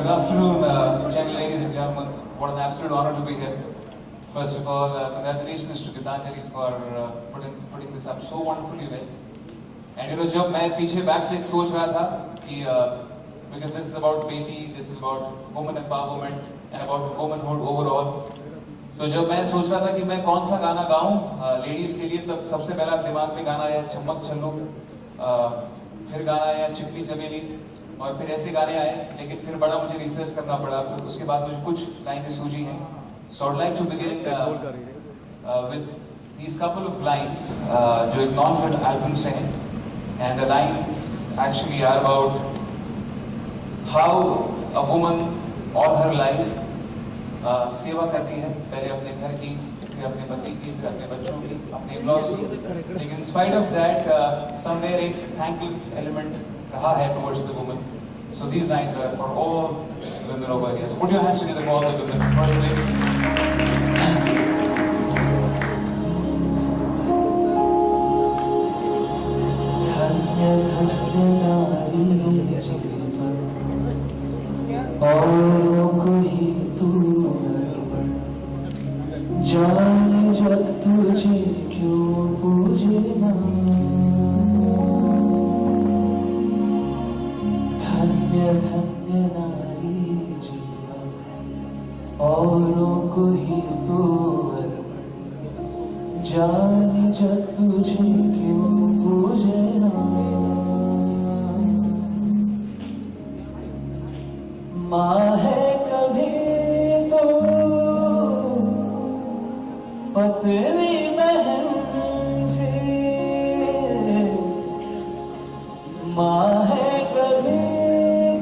Good afternoon, gentle ladies and gentlemen. What an absolute honor to be here. First of all, congratulations to Gitanjali for putting this up so wonderfully well. And you know, जब मैं पीछे backstage सोच रहा था कि because this is about baby, this is about women empowerment and about womanhood overall. तो जब मैं सोच रहा था कि मैं कौन सा गाना गाऊं लेडीज के लिए, तब सबसे पहला दिमाग में गाना आया चम्मक चलो, फिर गाना आया चिकनी चमेली, और फिर ऐसे गाने आए, लेकिन फिर बड़ा मुझे रिसर्च करना पड़ा, फिर उसके बाद मुझे कुछ लाइनें सूझी हैं. So I'd like to begin with these couple of lines जो एक non-film album से हैं, and the lines actually are about how a woman all her life सेवा करती है, पहले अपने घर की, फिर अपने पति की, फिर अपने बच्चों की, अपने लॉस की, लेकिन in spite of that somewhere एक thankless element रहा है towards the woman. So these lines are for all women over here. So put your hands together for all the women. Firstly, धन्य धन्य नारी जीवन औरों को ही तू जाने जब तुझे क्यों पूजे ना. धन्य धन्य नारी जीवन औरों को ही तो जाने जब तुझे क्यों पूजे ना. माँ है कभी तो पत्नी बहन से, माँ है कभी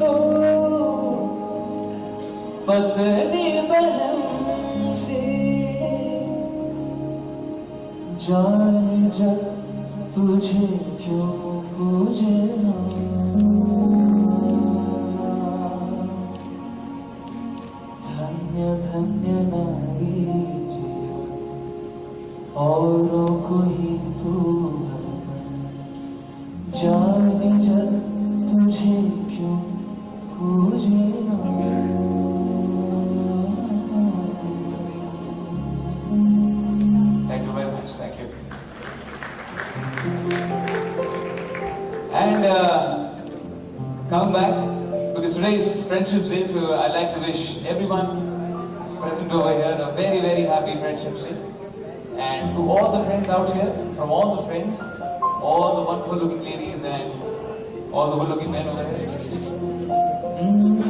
तो पत्नी बहन से, जाने जब तुझे क्यों पूजे ना. धन्य धन्य नारी जीवन औरों को ही तू जाने जब तुझे क्यों पूजे ना. Thank you very much. Thank you. And coming back, because today is Friendship Day, so I'd like to wish everyone present over here a very, very happy Friendship Day. And to all the friends out here, from all the friends, all the wonderful looking ladies and all the good looking men over here.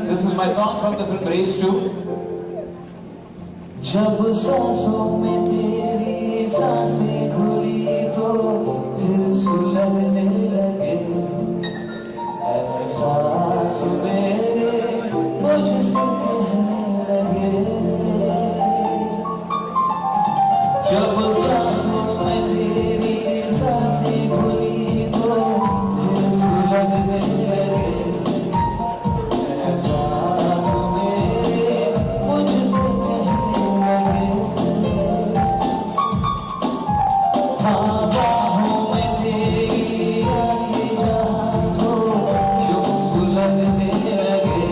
This is my song from the film Race 2. जब सांसों में तेरी सांसें घुली तो फिर सुलगने लगे एहसास मेरे मुझसे कहने लगे. जब सांसों में तेरी सांसें घुली तो फिर सुलगने लगे एहसास मेरे मुझसे कहने लगे. हाँ बाहों में तेरी आई जहाँ तो क्यों सुलगने लगे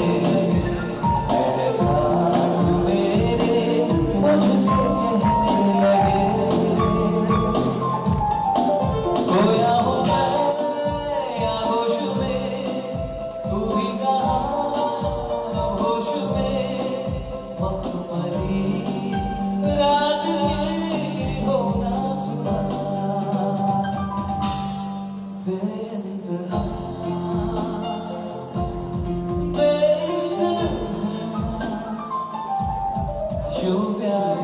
एहसास मेरे मुझसे कहने लगे. खोया हूँ मैं या होश में, तू ही कहाँ होश में, मखमली रात ये हो ना सुना. बेइंतहा यूं प्यार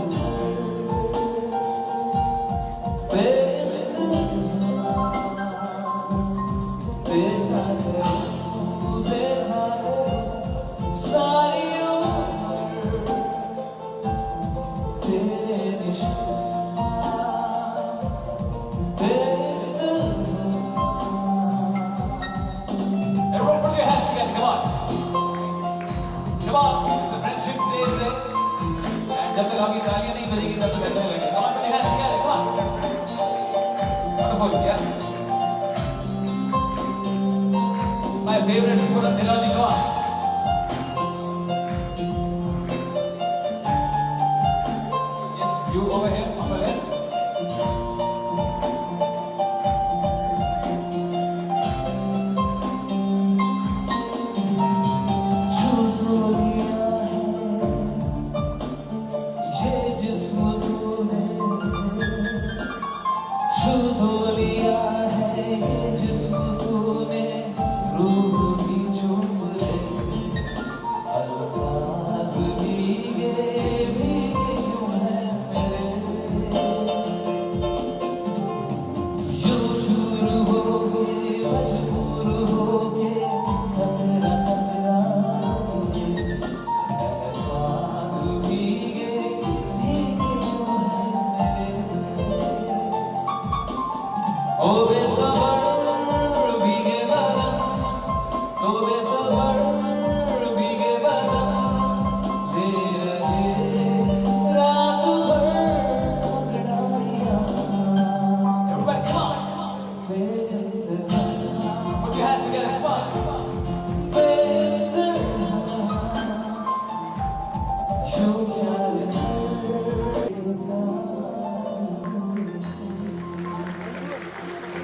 देखा है सारी उम्र तेरे निशान तेरे. Everyone put your hands together, come on. Come on, it's a Friendship Day today. And जब तक आपकी तालियां नहीं बजेगी तब तक अच्छा लगेगा. Come on, put your hands together, come on. Wonderful, yeah. My favorite, put a melody, come on. You over here, over here.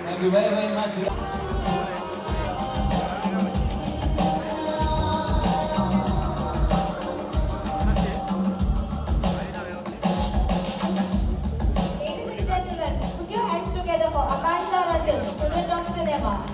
Thank you very, very much. Ladies and gentlemen, put your hands together for Akansha Ranjan, student of cinema.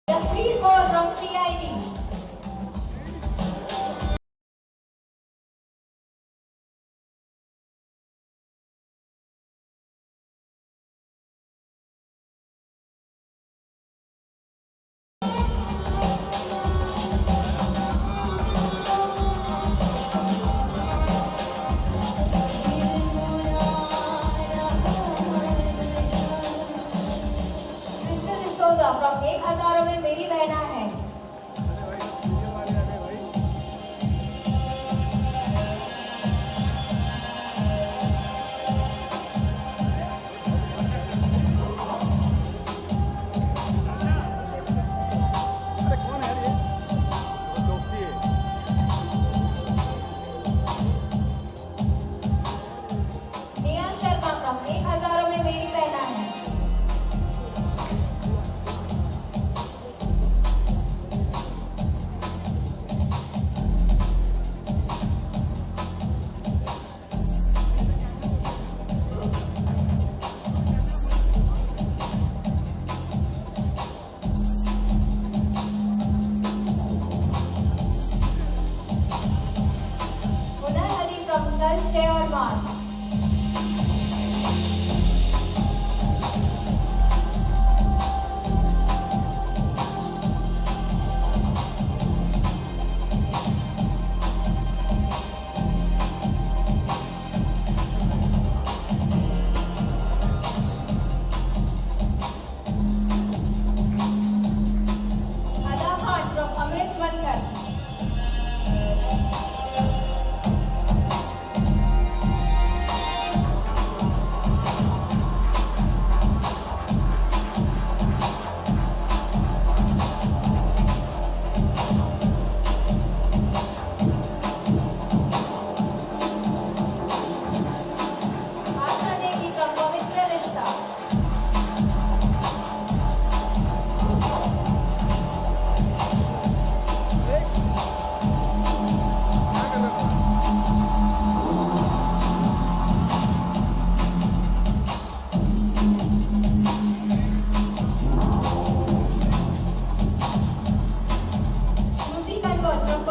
The Speed Boat from CID. Crystal D'Souza from एक हजारों में मेरी बहना है.